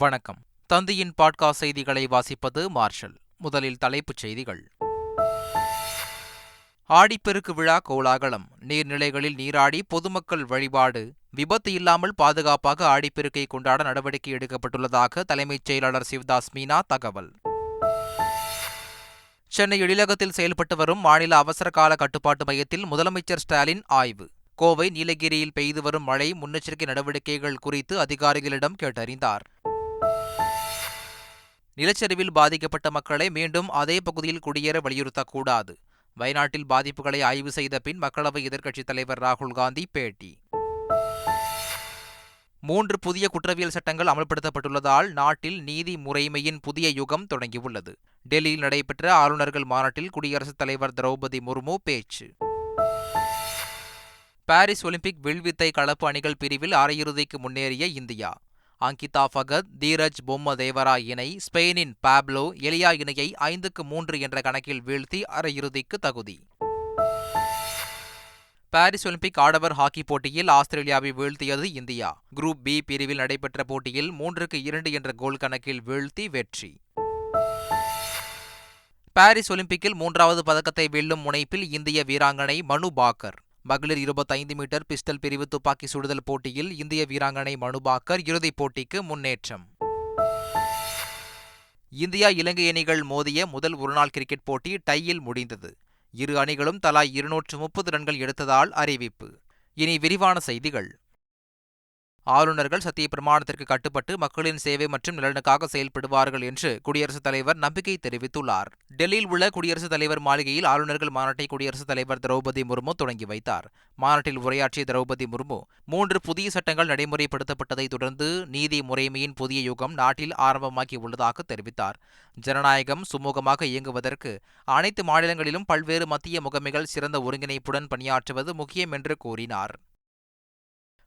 வணக்கம். தந்தியின் பாட்காஸ்ட் செய்திகளை வாசிப்பது மார்ஷல். முதலில் தலைப்புச் செய்திகள். ஆடிப்பெருக்கு விழா கோலாகலம். நீர்நிலைகளில் நீராடி பொதுமக்கள் வழிபாடு. விபத்து இல்லாமல் பாதுகாப்பாக ஆடிப்பெருக்கை கொண்டாட நடவடிக்கை எடுக்கப்பட்டுள்ளதாக தலைமைச் செயலாளர் சிவதாஸ் மீனா தகவல். சென்னை எழிலகத்தில் செயல்பட்டு வரும் மாநில அவசரகால கட்டுப்பாட்டு மையத்தில் முதலமைச்சர் ஸ்டாலின் ஆய்வு. கோவை, நீலகிரியில் பெய்து வரும் மழை முன்னெச்சரிக்கை நடவடிக்கைகள் குறித்து அதிகாரிகளிடம் கேட்டறிந்தார். நிலச்சரிவில் பாதிக்கப்பட்ட மக்களை மீண்டும் அதே பகுதியில் குடியேற வலியுறுத்தக்கூடாது. வயநாட்டில் பாதிப்புகளை ஆய்வு செய்த பின் மக்களவை எதிர்க்கட்சித் தலைவர் ராகுல் காந்தி பேட்டி. 3 புதிய குற்றவியல் சட்டங்கள் அமல்படுத்தப்பட்டுள்ளதால் நாட்டில் நீதி முறைமையின் புதிய யுகம் தொடங்கியுள்ளது. டெல்லியில் நடைபெற்ற ஆளுநர்கள் மாநாட்டில் குடியரசுத் தலைவர் திரௌபதி முர்மு பேச்சு. பாரிஸ் ஒலிம்பிக் வில்வித்தை கலப்பு அணிகள் பிரிவில் அரையிறுதிக்கு முன்னேறிய இந்தியா. அங்கிதா பகத், தீரஜ் பொம்மதேவரா இணை ஸ்பெயினின் பாப்லோ எலியா இணையை 5-3 என்ற கணக்கில் வீழ்த்தி அரையிறுதிக்கு தகுதி. பாரிஸ் ஒலிம்பிக் ஆடவர் ஹாக்கி போட்டியில் ஆஸ்திரேலியாவை வீழ்த்தியது இந்தியா. குரூப் பி பிரிவில் நடைபெற்ற போட்டியில் 3-2 என்ற கோல் கணக்கில் வீழ்த்தி வெற்றி. பாரிஸ் ஒலிம்பிக்கில் 3வது பதக்கத்தை வெல்லும் முனைப்பில் இந்திய வீராங்கனை மனு பாக்கர். மகளிர் 25 மீட்டர் பிஸ்டல் பிரிவு துப்பாக்கி சுடுதல் போட்டியில் இந்திய வீராங்கனை மனு பாக்கர் இறுதிப் போட்டிக்கு முன்னேற்றம். இந்தியா இலங்கை அணிகள் மோதிய முதல் ஒருநாள் கிரிக்கெட் போட்டி டையில் முடிந்தது. இரு அணிகளும் தலா 230 ரன்கள் எடுத்ததால் அறிவிப்பு. இனி விரிவான செய்திகள். ஆளுநர்கள் சத்திய பிரமாணத்திற்கு கட்டுப்பட்டு மக்களின் சேவை மற்றும் நலனுக்காக செயல்படுவார்கள் என்று குடியரசுத் தலைவர் நம்பிக்கை தெரிவித்துள்ளார். டெல்லியில் உள்ள குடியரசுத் தலைவர் மாளிகையில் ஆளுநர்கள் மாநாட்டை குடியரசுத் தலைவர் திரௌபதி முர்மு தொடங்கி வைத்தார். மாநாட்டில் உரையாற்றிய திரௌபதி முர்மு 3 புதிய சட்டங்கள் நடைமுறைப்படுத்தப்பட்டதை தொடர்ந்து நீதி முறைமையின் புதிய யுகம் நாட்டில் ஆரம்பமாகி உள்ளதாக தெரிவித்தார். ஜனநாயகம் சுமூகமாக இயங்குவதற்கு அனைத்து மாநிலங்களிலும் பல்வேறு மத்திய முகமைகள் சிறந்த ஒருங்கிணைப்புடன் பணியாற்றுவது முக்கியம் என்று கூறினார்.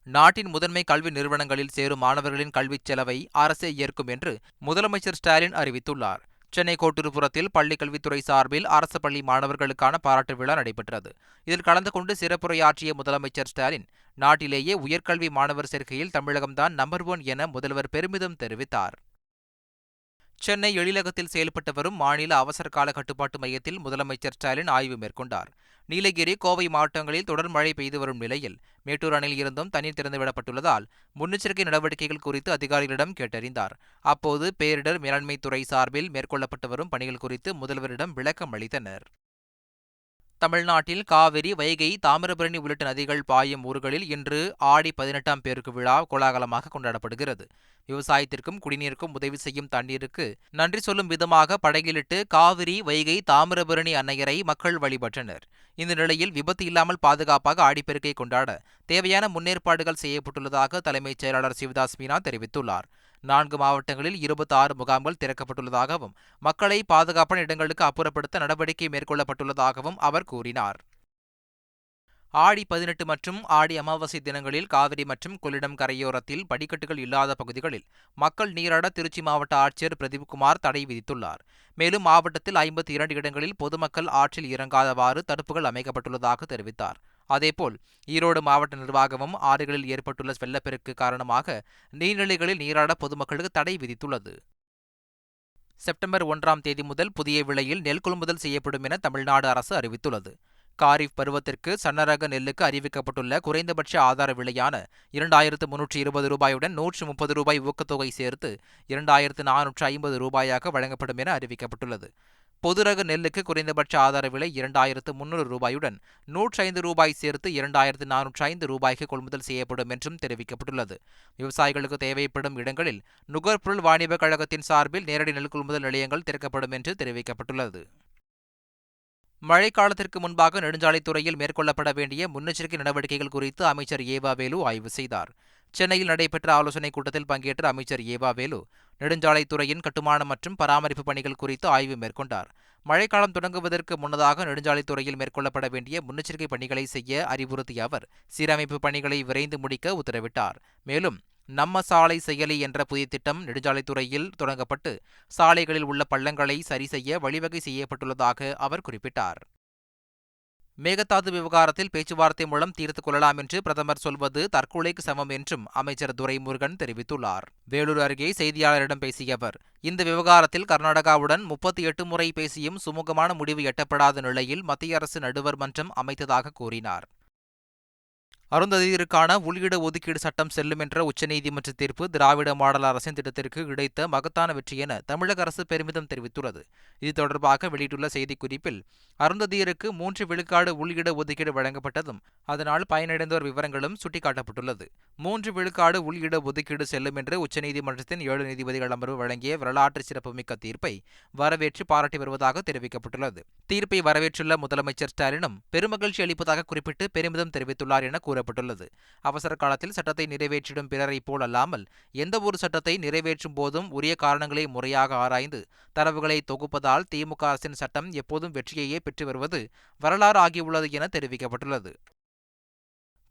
நாட்டின் முதன்மை கல்வி நிறுவனங்களில் சேரும் மாணவர்களின் கல்விச் செலவை அரசே ஏற்கும் என்று முதலமைச்சர் ஸ்டாலின் அறிவித்துள்ளார். சென்னை கோட்டூர்புரத்தில் பள்ளிக் கல்வித்துறை சார்பில் அரசு பள்ளி மாணவர்களுக்கான பாராட்டு விழா நடைபெற்றது. இதில் கலந்து கொண்டு சிறப்புரையாற்றிய முதலமைச்சர் ஸ்டாலின், நாட்டிலேயே உயர்கல்வி மாணவர் சேர்க்கையில் தமிழகம்தான் நம்பர் 1 என முதல்வர் பெருமிதம் தெரிவித்தார். சென்னை எழிலகத்தில் செயல்பட்டு வரும் மாநில அவசரகால கட்டுப்பாட்டு மையத்தில் முதலமைச்சர் ஸ்டாலின் ஆய்வு மேற்கொண்டார். நீலகிரி, கோவை மாவட்டங்களில் தொடர் மழை பெய்து வரும் நிலையில் மேட்டூர் அணையில் இருந்தும் தண்ணீர் திறந்துவிடப்பட்டுள்ளதால் முன்னெச்சரிக்கை நடவடிக்கைகள் குறித்து அதிகாரிகளிடம் கேட்டறிந்தார். அப்போது பேரிடர் மேலாண்மை துறை சார்பில் மேற்கொள்ளப்பட்டு வரும் பணிகள் குறித்து முதல்வரிடம் விளக்கம் அளித்தனர். தமிழ்நாட்டில் காவிரி, வைகை, தாமிரபரணி உள்ளிட்ட நதிகள் பாயும் ஊர்களில் இன்று ஆடி 18ஆம் பேருக்கு விழா கோலாகலமாக கொண்டாடப்படுகிறது. விவசாயத்திற்கும் குடிநீருக்கும் உதவி செய்யும் தண்ணீருக்கு நன்றி சொல்லும் விதமாக படகிலிட்டு காவிரி, வைகை, தாமிரபரணி அன்னையரை மக்கள் வழிபட்டனர். இந்த நிலையில் விபத்து இல்லாமல் பாதுகாப்பாக ஆடிப்பெருக்கை கொண்டாட தேவையான முன்னேற்பாடுகள் செய்யப்பட்டுள்ளதாக தலைமைச் செயலாளர் சிவதாஸ் மீனா தெரிவித்துள்ளார். 4 மாவட்டங்களில் 26 முகாம்கள் திறக்கப்பட்டுள்ளதாகவும் மக்களை பாதுகாப்பான இடங்களுக்கு அப்புறப்படுத்த நடவடிக்கை மேற்கொள்ளப்பட்டுள்ளதாகவும் அவர் கூறினார். ஆடி 18 மற்றும் ஆடி அமாவாசை தினங்களில் காவிரி மற்றும் கொள்ளிடம் கரையோரத்தில் படிக்கட்டுகள் இல்லாத பகுதிகளில் மக்கள் நீராட திருச்சி மாவட்ட ஆட்சியர் பிரதீப்குமார் தடை விதித்துள்ளார். மேலும் மாவட்டத்தில் 52 இடங்களில் பொதுமக்கள் ஆற்றில் இறங்காதவாறு தடுப்புகள் அமைக்கப்பட்டுள்ளதாக தெரிவித்தார். அதேபோல் ஈரோடு மாவட்ட நிர்வாகமும் ஆறுகளில் ஏற்பட்டுள்ள வெள்ளப்பெருக்கு காரணமாக நீர்நிலைகளில் நீராட பொதுமக்களுக்கு தடை விதித்துள்ளது. செப்டம்பர் 1ஆம் தேதி முதல் புதிய விலையில் நெல் கொள்முதல் செய்யப்படும் என தமிழ்நாடு அரசு அறிவித்துள்ளது. காரிஃப் பருவத்திற்கு சன்னரக நெல்லுக்கு அறிவிக்கப்பட்டுள்ள குறைந்தபட்ச ஆதார விலையான 2320 ரூபாயுடன் 130 ரூபாய் ஊக்கத்தொகை சேர்த்து 2450 ரூபாயாக வழங்கப்படும் என அறிவிக்கப்பட்டுள்ளது. பொதுரக நெல்லுக்கு குறைந்தபட்ச ஆதார விலை 2300 ரூபாயுடன் 105 ரூபாய் சேர்த்து 2405 ரூபாய்க்கு கொள்முதல் செய்யப்படும் என்றும் தெரிவிக்கப்பட்டுள்ளது. விவசாயிகளுக்கு தேவைப்படும் இடங்களில் நுகர்பொருள் வாணிப கழகத்தின் சார்பில் நேரடி நெல் கொள்முதல் நிலையங்கள் திறக்கப்படும் என்று தெரிவிக்கப்பட்டுள்ளது. மழைக்காலத்திற்கு முன்பாக நெடுஞ்சாலைத்துறையில் மேற்கொள்ளப்பட வேண்டிய முன்னெச்சரிக்கை நடவடிக்கைகள் குறித்து அமைச்சர் ஏவா வேலு ஆய்வு செய்தார். சென்னையில் நடைபெற்ற ஆலோசனைக் கூட்டத்தில் பங்கேற்ற அமைச்சர் ஏவா வேலு நெடுஞ்சாலைத்துறையின் கட்டுமானம் மற்றும் பராமரிப்பு பணிகள் குறித்து ஆய்வு மேற்கொண்டார். மழைக்காலம் தொடங்குவதற்கு முன்னதாக நெடுஞ்சாலைத்துறையில் மேற்கொள்ளப்பட வேண்டிய முன்னெச்சரிக்கை பணிகளை செய்ய அறிவுறுத்திய அவர் சீரமைப்பு பணிகளை விரைந்து முடிக்க உத்தரவிட்டார். மேலும் நம்ம சாலை செயலி என்ற புதிய திட்டம் நெடுஞ்சாலைத்துறையில் தொடங்கப்பட்டு சாலைகளில் உள்ள பள்ளங்களை சரி செய்ய வழிவகை செய்யப்பட்டுள்ளதாக அவர் குறிப்பிட்டார். மேகதாது விவகாரத்தில் பேச்சுவார்த்தை மூலம் தீர்த்துக் கொள்ளலாம் என்று பிரதமர் சொல்வது தற்கொலைக்கு சமம் என்றும் அமைச்சர் துரைமுருகன் தெரிவித்துள்ளார். வேலூர் அருகே செய்தியாளரிடம் பேசிய அவர், இந்த விவகாரத்தில் கர்நாடகாவுடன் 38 முறை பேசியும் சுமூகமான முடிவு எட்டப்படாத நிலையில் மத்திய அரசு நடுவர் மன்றம் அமைத்ததாக கூறினார். அருந்ததியருக்கான உள்இட ஒதுக்கீடு சட்டம் செல்லும் என்ற உச்சநீதிமன்ற தீர்ப்பு திராவிட மாடல் அரசின் திட்டத்திற்கு கிடைத்த மகத்தான வெற்றி என தமிழக அரசு பெருமிதம் தெரிவித்துள்ளது. இது தொடர்பாக வெளியிட்டுள்ள செய்திக்குறிப்பில், அருந்ததியருக்கு 3 விழுக்காடு உள்இட ஒதுக்கீடு வழங்கப்பட்டதும் அதனால் பயனடைந்தோர் விவரங்களும் சுட்டிக்காட்டப்பட்டுள்ளது. 3 விழுக்காடு உள்இட ஒதுக்கீடு செல்லும் என்று உச்சநீதிமன்றத்தின் 7 நீதிபதிகள் அமர்வு வழங்கிய வரலாற்று சிறப்புமிக்க தீர்ப்பை வரவேற்று பாராட்டி வருவதாக தெரிவிக்கப்பட்டுள்ளது. தீர்ப்பை வரவேற்றுள்ள முதலமைச்சர் ஸ்டாலினும் பெருமகிழ்ச்சி அளிப்பதாக குறிப்பிட்டு பெருமிதம் தெரிவித்துள்ளார் என கூறப்பட்டுள்ளது. அவசர காலத்தில் சட்டத்தை நிறைவேற்றிடும் பிறரை போல் அல்லாமல் எந்தவொரு சட்டத்தை நிறைவேற்றும் போதும் உரிய காரணங்களை முறையாக ஆராய்ந்து தரவுகளை தொகுப்பதால் திமுக அரசின் சட்டம் எப்போதும் வெற்றியையே பெற்று வருவது வரலாறு ஆகியுள்ளது என தெரிவிக்கப்பட்டுள்ளது.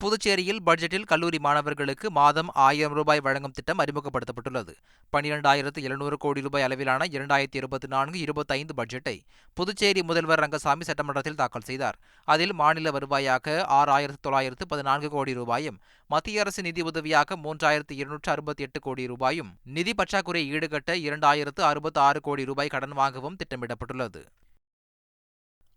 புதுச்சேரியில் பட்ஜெட்டில் கல்லூரி மாணவர்களுக்கு மாதம் 1000 ரூபாய் வழங்கும் திட்டம் அறிமுகப்படுத்தப்பட்டுள்ளது. 12,700 கோடி ரூபாய் அளவிலான 2024-25 பட்ஜெட்டை புதுச்சேரி முதல்வர் ரங்கசாமி சட்டமன்றத்தில் தாக்கல் செய்தார். அதில் மாநில வருவாயாக 6,914 கோடி ரூபாயும், மத்திய அரசு நிதி உதவியாக 3,268 கோடி ரூபாயும், நிதி பற்றாக்குறை ஈடுகட்ட 2,066 கோடி ரூபாய் கடன் வாங்கவும் திட்டமிடப்பட்டுள்ளது.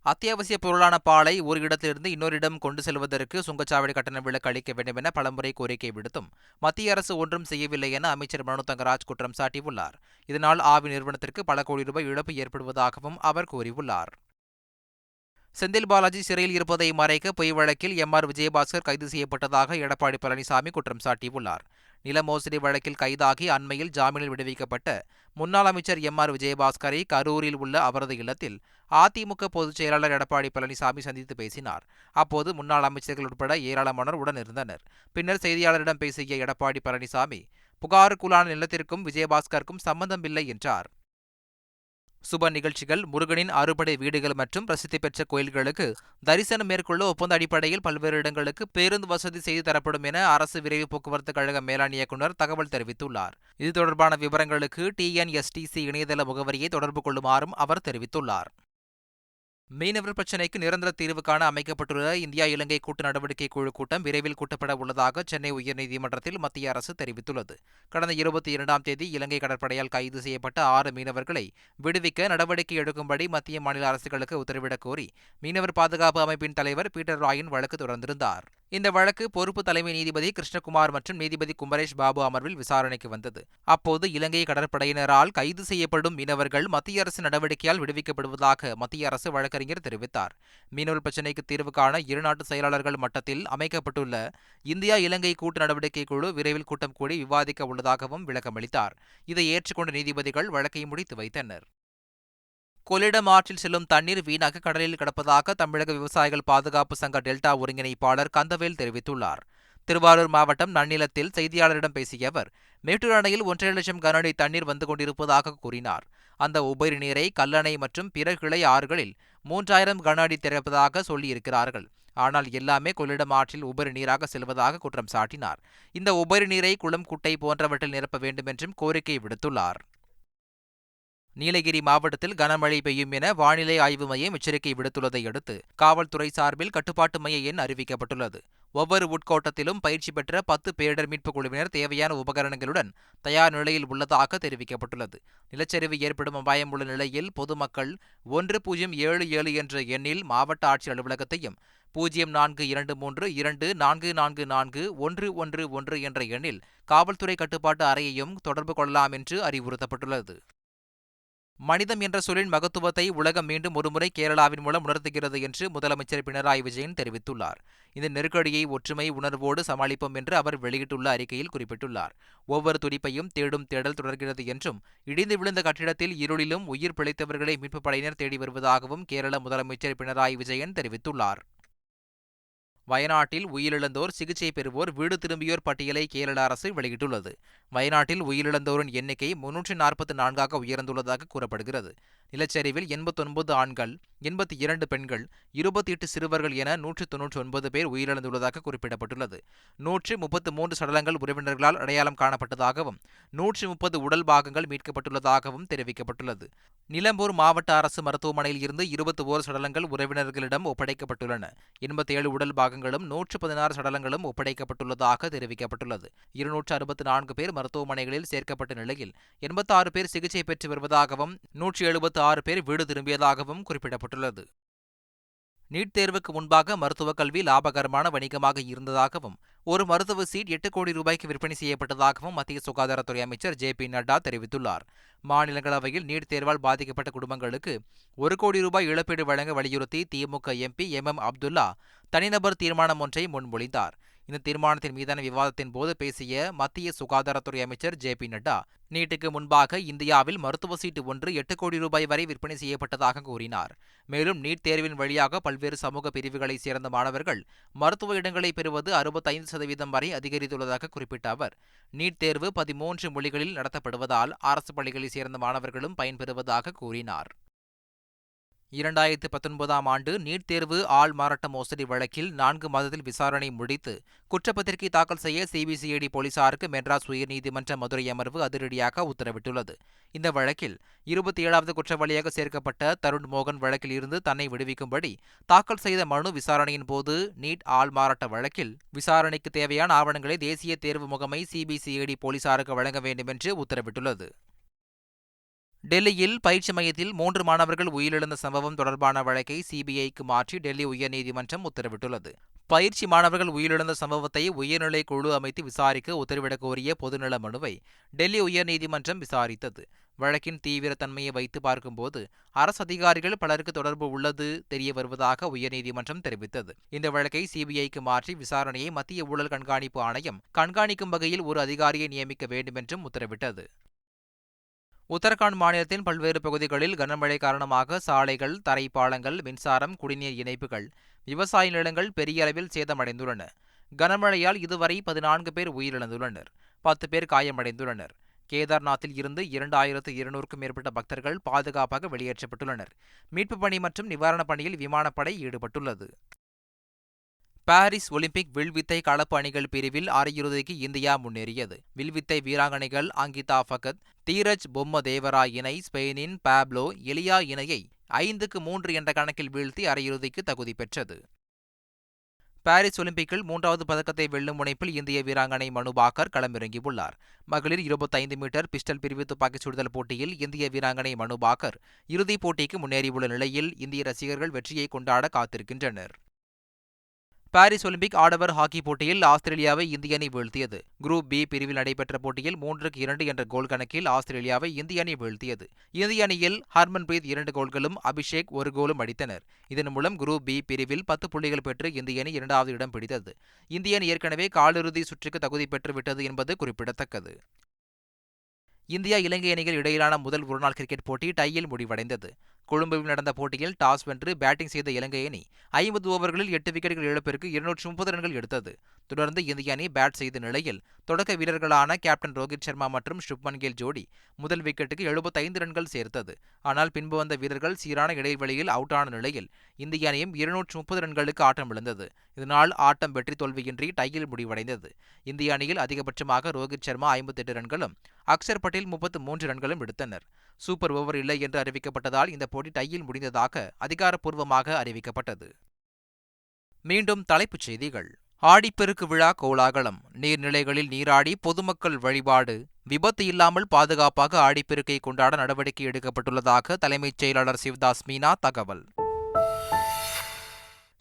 அத்தியாவசிய பொருளான பாலை ஒரு இடத்திலிருந்து இன்னொரு இடம் கொண்டு செல்வதற்கு சுங்கச்சாவடி கட்டண விலக்கு அளிக்க வேண்டும் என பலமுறை கோரிக்கை விடுத்தும் மத்திய அரசு ஒன்றும் செய்யவில்லை என அமைச்சர் மனோ தங்கராஜ் குற்றம் சாட்டியுள்ளார். இதனால் ஆவி நிறுவனத்திற்கு பல கோடி ரூபாய் இழப்பு ஏற்படுவதாகவும் அவர் கூறியுள்ளார். செந்தில் பாலாஜி சிறையில் இருப்பதை மறைக்க பொய் வழக்கில் எம்.ஆர். விஜயபாஸ்கர் கைது செய்யப்பட்டதாக எடப்பாடி பழனிசாமி குற்றம் சாட்டியுள்ளார். நில மோசடி வழக்கில் கைதாகி அண்மையில் ஜாமீனில் விடுவிக்கப்பட்ட முன்னாள் அமைச்சர் எம்.ஆர். விஜயபாஸ்கரை கரூரில் உள்ள அவரது இல்லத்தில் அதிமுக பொதுச் செயலாளர் எடப்பாடி பழனிசாமி சந்தித்து பேசினார். அப்போது முன்னாள் அமைச்சர்கள் உட்பட ஏராளமானோர் உடனிருந்தனர். பின்னர் செய்தியாளரிடம் பேசிய எடப்பாடி பழனிசாமி, புகாருக்குள்ளான நிலத்திற்கும் விஜயபாஸ்கருக்கும் சம்பந்தமில்லை என்றார். சுப நிகழ்ச்சிகள், முருகனின் அறுபடை வீடுகள் மற்றும் பிரசித்தி பெற்ற கோயில்களுக்கு தரிசனம் மேற்கொள்ள ஒப்பந்த அடிப்படையில் பல்வேறு இடங்களுக்கு பேருந்து வசதி செய்து தரப்படும் என அரசு விரைவு போக்குவரத்து கழக மேலாண் இயக்குநர் தகவல் தெரிவித்துள்ளார். இது தொடர்பான விவரங்களுக்கு TNSTC இணையதள முகவரியை தொடர்பு கொள்ளுமாறும் அவர் தெரிவித்துள்ளார். மீனவர் பிரச்சினைக்கு நிரந்தர தீர்வு காண அமைக்கப்பட்டுள்ள இந்தியா இலங்கை கூட்டு நடவடிக்கை குழு கூட்டம் விரைவில் கூட்டப்பட உள்ளதாக சென்னை உயர்நீதிமன்றத்தில் மத்திய அரசு தெரிவித்துள்ளது. கடந்த 22ஆம் தேதி இலங்கை கடற்படையால் கைது செய்யப்பட்ட 6 மீனவர்களை விடுவிக்க நடவடிக்கை எடுக்கும்படி மத்திய மாநில அரசுகளுக்கு உத்தரவிடக் கோரி மீனவர் பாதுகாப்பு அமைப்பின் தலைவர் பீட்டர் ராயின் வழக்கு தொடர்ந்திருந்தார். இந்த வழக்கு பொறுப்பு தலைமை நீதிபதி கிருஷ்ணகுமார் மற்றும் நீதிபதி குமரேஷ் பாபு அமர்வில் விசாரணைக்கு வந்தது. அப்போது இலங்கை கடற்படையினரால் கைது செய்யப்படும் மீனவர்கள் மத்திய அரசு நடவடிக்கையால் விடுவிக்கப்படுவதாக மத்திய அரசு வழக்கறிஞர் தெரிவித்தார். மீனவர் பிரச்சினைக்கு தீர்வு காண இருநாட்டு செயலாளர்கள் மட்டத்தில் அமைக்கப்பட்டுள்ள இந்தியா இலங்கை கூட்டு நடவடிக்கை குழு விரைவில் கூட்டம் கூடி விவாதிக்க உள்ளதாகவும் விளக்கமளித்தார். இதை ஏற்றுக்கொண்ட நீதிபதிகள் வழக்கை முடித்து வைத்தனர். கொள்ளிடம் ஆற்றில் செல்லும் தண்ணீர் வீணாக கடலில் கிடப்பதாக தமிழக விவசாயிகள் பாதுகாப்பு சங்க டெல்டா ஒருங்கிணைப்பாளர் கந்தவேல் தெரிவித்துள்ளார். திருவாரூர் மாவட்டம் நன்னிலத்தில் செய்தியாளரிடம் பேசிய அவர், மேட்டூர் அணையில் 1.5 லட்சம் கன அடி தண்ணீர் வந்து கொண்டிருப்பதாக கூறினார். அந்த உபரி நீரை கல்லணை மற்றும் பிற கிளை ஆறுகளில் 3000 கன அடி திறப்பதாக சொல்லியிருக்கிறார்கள். ஆனால் எல்லாமே கொள்ளிடம் ஆற்றில் உபரி நீராக செல்வதாக குற்றம் சாட்டினார். இந்த உபரி நீரை குளம், குட்டை போன்றவற்றில் நிரப்ப வேண்டும் என்றும் கோரிக்கை விடுத்துள்ளார். நீலகிரி மாவட்டத்தில் கனமழை பெய்யும் என வானிலை ஆய்வு மையம் எச்சரிக்கை விடுத்துள்ளதை அடுத்து காவல்துறை சார்பில் கட்டுப்பாட்டு மைய எண் அறிவிக்கப்பட்டுள்ளது. ஒவ்வொரு உட்கோட்டத்திலும் பயிற்சி பெற்ற 10 பேரிடர் மீட்புக் குழுவினர் தேவையான உபகரணங்களுடன் தயார் நிலையில் உள்ளதாக தெரிவிக்கப்பட்டுள்ளது. நிலச்சரிவு ஏற்படும் அபாயம் உள்ள நிலையில் பொதுமக்கள் 1077 என்ற எண்ணில் மாவட்ட ஆட்சியர் அலுவலகத்தையும் 042224444111 என்ற எண்ணில் காவல்துறை கட்டுப்பாட்டு அறையையும் தொடர்பு கொள்ளலாம் என்று அறிவுறுத்தப்பட்டுள்ளது. மனிதம் என்ற சொல்லின் மகத்துவத்தை உலகம் மீண்டும் ஒருமுறை கேரளாவின் மூலம் உணர்த்துகிறது என்று முதலமைச்சர் பினராயி விஜயன் தெரிவித்துள்ளார். இந்த நெருக்கடியை ஒற்றுமை உணர்வோடு சமாளிப்போம் என்று அவர் வெளியிட்டுள்ள அறிக்கையில் குறிப்பிட்டுள்ளார். ஒவ்வொரு துடிப்பையும் தேடும் தேடல் தொடர்கிறது என்றும், இடிந்து விழுந்த கட்டிடத்தில் இருளிலும் உயிர் பிழைத்தவர்களை மீட்புப் படையினர் தேடி வருவதாகவும் கேரள முதலமைச்சர் பினராயி விஜயன் தெரிவித்துள்ளார். வயநாட்டில் உயிரிழந்தோர், சிகிச்சை பெறுவோர், வீடு திரும்பியோர் பட்டியலை கேரள அரசு வெளியிட்டுள்ளது. வயநாட்டில் உயிரிழந்தோரின் எண்ணிக்கை 344ஆக உயர்ந்துள்ளதாக கூறப்படுகிறது. நிலச்சரிவில் 89 ஆண்கள், 82 பெண்கள், 28 சிறுவர்கள் என 199 பேர் உயிரிழந்துள்ளதாக குறிப்பிடப்பட்டுள்ளது. 133 சடலங்கள் உறவினர்களால் அடையாளம் காணப்பட்டதாகவும் 130 உடல் பாகங்கள் மீட்கப்பட்டுள்ளதாகவும் தெரிவிக்கப்பட்டுள்ளது. நிலம்பூர் மாவட்ட அரசு மருத்துவமனையில் இருந்து 21 சடலங்கள் உறவினர்களிடம் ஒப்படைக்கப்பட்டுள்ளன. 87 உடல் பாகங்களும் 116 சடலங்களும் ஒப்படைக்கப்பட்டுள்ளதாக தெரிவிக்கப்பட்டுள்ளது. 264 பேர் மருத்துவமனைகளில் சேர்க்கப்பட்ட நிலையில் 86 பேர் சிகிச்சை பெற்று வருவதாகவும் 176 பேர் வீடு திரும்பியதாகவும் குறிப்பிடப்பட்டுள்ளது. நீட் தேர்வுக்கு முன்பாக மருத்துவக் கல்வி லாபகரமான வணிகமாக இருந்ததாகவும் ஒரு மருத்துவ சீட் 8 கோடி ரூபாய்க்கு விற்பனை செய்யப்பட்டதாகவும் மத்திய சுகாதாரத்துறை அமைச்சர் ஜே.பி. நட்டா தெரிவித்துள்ளார். மாநிலங்களவையில் நீட் தேர்வால் பாதிக்கப்பட்ட குடும்பங்களுக்கு 1 கோடி ரூபாய் இழப்பீடு வழங்க வலியுறுத்தி திமுக எம்பி எம். அப்துல்லா தனிநபர் தீர்மானம் ஒன்றை முன்மொழிந்தார். இந்த தீர்மானத்தின் மீதான விவாதத்தின் போது பேசிய மத்திய சுகாதாரத்துறை அமைச்சர் ஜே.பி. நட்டா, நீட்டுக்கு முன்பாக இந்தியாவில் மருத்துவ சீட்டு ஒன்று 8 கோடி ரூபாய் வரை விற்பனை செய்யப்பட்டதாக கூறினார். மேலும் நீட் தேர்வின் வழியாக பல்வேறு சமூக பிரிவுகளைச் சேர்ந்த மாணவர்கள் மருத்துவ இடங்களை பெறுவது 65% வரை அதிகரித்துள்ளதாக குறிப்பிட்ட அவர், நீட் தேர்வு 13 மொழிகளில் நடத்தப்படுவதால் அரசு பள்ளிகளைச் சேர்ந்த மாணவர்களும் பயன்பெறுவதாக கூறினார். 2019ஆம் ஆண்டு நீட் தேர்வு ஆள் மாறாட்ட மோசடி வழக்கில் 4 மாதத்தில் விசாரணை முடித்து குற்றப்பத்திரிகை தாக்கல் செய்ய சிபிசிஐடி போலீசாருக்கு மெட்ராஸ் உயர்நீதிமன்ற மதுரை அமர்வு அதிரடியாக உத்தரவிட்டுள்ளது. இந்த வழக்கில் 27வது குற்றவாளியாக சேர்க்கப்பட்ட தருண் மோகன் வழக்கில் இருந்து தன்னை விடுவிக்கும்படி தாக்கல் செய்த மனு விசாரணையின் போது நீட் ஆள் மாறாட்ட வழக்கில் விசாரணைக்கு தேவையான ஆவணங்களை தேசிய தேர்வு முகமை சிபிசிஐடி போலீசாருக்கு வழங்க வேண்டும் என்று உத்தரவிட்டுள்ளது. டெல்லியில் பயிற்சி மையத்தில் 3 மாணவர்கள் உயிரிழந்த சம்பவம் தொடர்பான வழக்கை சிபிஐக்கு மாற்றி டெல்லி உயர்நீதிமன்றம் உத்தரவிட்டுள்ளது. பயிற்சி மாணவர்கள் உயிரிழந்த சம்பவத்தை உயர்நிலை குழு அமைத்து விசாரிக்க உத்தரவிடக் கோரிய பொதுநல மனுவை டெல்லி உயர்நீதிமன்றம் விசாரித்தது. வழக்கின் தீவிர தன்மையை வைத்து பார்க்கும்போது அரசு அதிகாரிகள் பலருக்கு தொடர்பு உள்ளது தெரிய வருவதாக உயர்நீதிமன்றம் தெரிவித்தது. இந்த வழக்கை சிபிஐக்கு மாற்றி விசாரணையை மத்திய ஊழல் கண்காணிப்பு ஆணையம் கண்காணிக்கும் வகையில் ஒரு அதிகாரியை நியமிக்க வேண்டுமென்றும் உத்தரவிட்டது. உத்தரகாண்ட் மாநிலத்தின் பல்வேறு பகுதிகளில் கனமழை காரணமாக சாலைகள், தரைப்பாலங்கள், மின்சாரம், குடிநீர் இணைப்புகள், விவசாய நிலங்கள் பெரிய அளவில் சேதமடைந்துள்ளன. கனமழையால் இதுவரை 14 பேர் உயிரிழந்துள்ளனர், 10 பேர் காயமடைந்துள்ளனர். கேதார்நாத்தில் இருந்து 2200க்கும் மேற்பட்ட பக்தர்கள் பாதுகாப்பாக வெளியேற்றப்பட்டுள்ளனர். மீட்புப் பணி மற்றும் நிவாரணப் பணியில் விமானப்படை ஈடுபட்டுள்ளது. பாரிஸ் ஒலிம்பிக் வில்வித்தை கலப்பு அணிகள் பிரிவில் அரையிறுதிக்கு இந்தியா முன்னேறியது. வில்வித்தை வீராங்கனைகள் அங்கிதா பகத், தீரஜ் பொம்மதேவரா இணை ஸ்பெயினின் பாப்லோ எலியா இணையை 5-3 என்ற கணக்கில் வீழ்த்தி அரையிறுதிக்கு தகுதி பெற்றது. பாரிஸ் ஒலிம்பிக்கில் 3வது பதக்கத்தை வெல்லும் முனைப்பில் இந்திய வீராங்கனை மனு பாக்கர் களமிறங்கியுள்ளார். மகளிர் 25 மீட்டர் பிஸ்டல் பிரிவு துப்பாக்கிச் சுடுதல் போட்டியில் இந்திய வீராங்கனை மனு பாக்கர் இறுதிப் போட்டிக்கு முன்னேறியுள்ள நிலையில் இந்திய ரசிகர்கள் வெற்றியை கொண்டாட காத்திருக்கின்றனர். பாரிஸ் ஒலிம்பிக் ஆடவர் ஹாக்கி போட்டியில் ஆஸ்திரேலியாவை இந்திய அணி வீழ்த்தியது. குரூப் பி பிரிவில் நடைபெற்ற போட்டியில் 3-2 என்ற கோல் கணக்கில் ஆஸ்திரேலியாவை இந்திய அணி வீழ்த்தியது. இந்திய அணியில் ஹர்மன்பிரீத் 2 கோல்களும் அபிஷேக் 1 கோலும் அடித்தனர். இதன் மூலம் குரூப் பி பிரிவில் 10 புள்ளிகள் பெற்று இந்திய அணி 2வது இடம் பிடித்தது. இந்திய அணி ஏற்கனவே காலிறுதி சுற்றுக்கு தகுதி பெற்று விட்டது என்பது குறிப்பிடத்தக்கது. இந்தியா இலங்கை அணிகள் இடையிலான முதல் ஒருநாள் கிரிக்கெட் போட்டி டையில் முடிவடைந்தது. கொழும்புவில் நடந்த போட்டியில் டாஸ் வென்று பேட்டிங் செய்த இலங்கை அணி 50 ஓவர்களில் 8 விக்கெட்டுகள் இழப்பிற்கு 230 ரன்கள் எடுத்தது. தொடர்ந்து இந்திய அணி பேட் செய்த நிலையில் தொடக்க வீரர்களான கேப்டன் ரோஹித் சர்மா மற்றும் சுப்மன் கில் ஜோடி முதல் விக்கெட்டுக்கு 75 ரன்கள் சேர்த்தது. ஆனால் பின்பு வந்த வீரர்கள் சீரான இடைவெளியில் அவுட் ஆன நிலையில் இந்திய அணியும் 230 ரன்களுக்கு ஆட்டம் இழந்தது. இதனால் ஆட்டம் வெற்றி தோல்வியின்றி டையில் முடிவடைந்தது. இந்திய அணியில் அதிகபட்சமாக ரோஹித் சர்மா 58 ரன்களும் அக்சர் பட்டேல் 33 ரன்களும் எடுத்தனர். சூப்பர் ஓவர் இல்லை என்று அறிவிக்கப்பட்டதால் இந்த போட்டி டையில் முடிந்ததாக அதிகாரப்பூர்வமாக அறிவிக்கப்பட்டது. மீண்டும் தலைப்புச் செய்திகள். ஆடிப்பெருக்கு விழா கோலாகலம். நீர்நிலைகளில் நீராடி பொதுமக்கள் வழிபாடு. விபத்து இல்லாமல் பாதுகாப்பாக ஆடிப்பெருக்கை கொண்டாட நடவடிக்கை எடுக்கப்பட்டுள்ளதாக தலைமைச் செயலாளர் சிவ்தாஸ் மீனா தகவல்.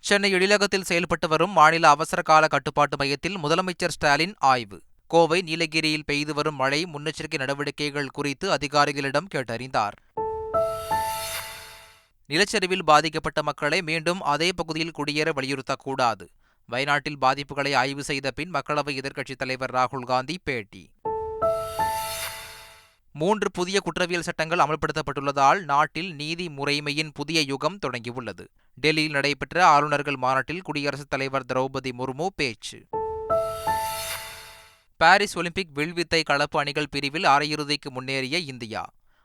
சென்னை எழிலகத்தில் செயல்பட்டு வரும் மாநில அவசர கால கட்டுப்பாட்டு மையத்தில் முதலமைச்சர் ஸ்டாலின் ஆய்வு. கோவை, நீலகிரியில் பெய்து வரும் மழை முன்னெச்சரிக்கை நடவடிக்கைகள் குறித்து அதிகாரிகளிடம் கேட்டறிந்தார். நிலச்சரிவில் பாதிக்கப்பட்ட மக்களை மீண்டும் அதே பகுதியில் குடியேற வலியுறுத்தக்கூடாது. வயநாட்டில் பாதிப்புகளை ஆய்வு செய்த பின் மக்களவை எதிர்க்கட்சித் தலைவர் ராகுல் காந்தி பேட்டி. 3 புதிய குற்றவியல் சட்டங்கள் அமல்படுத்தப்பட்டுள்ளதால் நாட்டில் நீதி முறைமையின் புதிய யுகம் தொடங்கியுள்ளது. டெல்லியில் நடைபெற்ற ஆளுநர்கள் மாநாட்டில் குடியரசுத் தலைவர் திரௌபதி முர்மு பேச்சு. பாரிஸ் ஒலிம்பிக் வில்வித்தை கலப்பு அணிகள் பிரிவில் அரையிறுதிக்கு முன்னேறிய இந்தியா.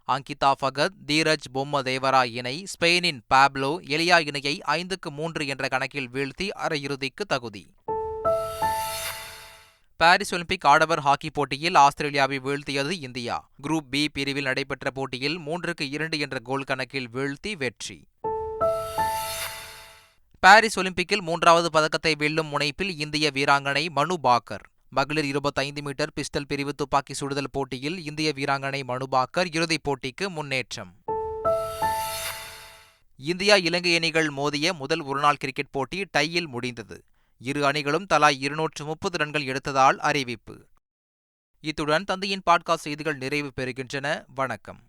அங்கிதா பகத், தீரஜ் பொம்மதேவரா இணை ஸ்பெயினின் பாப்லோ எலியா இணையை 5-3 என்ற கணக்கில் வீழ்த்தி அரையிறுதிக்கு தகுதி. பாரிஸ் ஒலிம்பிக் ஆடவர் ஹாக்கி போட்டியில் ஆஸ்திரேலியாவை வீழ்த்தியது இந்தியா. குரூப் பி பிரிவில் நடைபெற்ற போட்டியில் 3-2 என்ற கோல் கணக்கில் வீழ்த்தி வெற்றி. பாரிஸ் ஒலிம்பிக்கில் 3வது பதக்கத்தை வெல்லும் முனைப்பில் இந்திய வீராங்கனை மனு பாக்கர். மகளிர் 25 மீட்டர் பிஸ்டல் பிரிவு துப்பாக்கி சுடுதல் போட்டியில் இந்திய வீராங்கனை மனு பாக்கர் இறுதிப் போட்டிக்கு முன்னேற்றம். இந்தியா இலங்கை அணிகள் மோதிய முதல் ஒருநாள் கிரிக்கெட் போட்டி டையில் முடிந்தது. இரு அணிகளும் தலா 230 ரன்கள் எடுத்ததால் அறிவிப்பு. இத்துடன் தந்தையின் பாட்காஸ்ட் செய்திகள் நிறைவு பெறுகின்றன. வணக்கம்.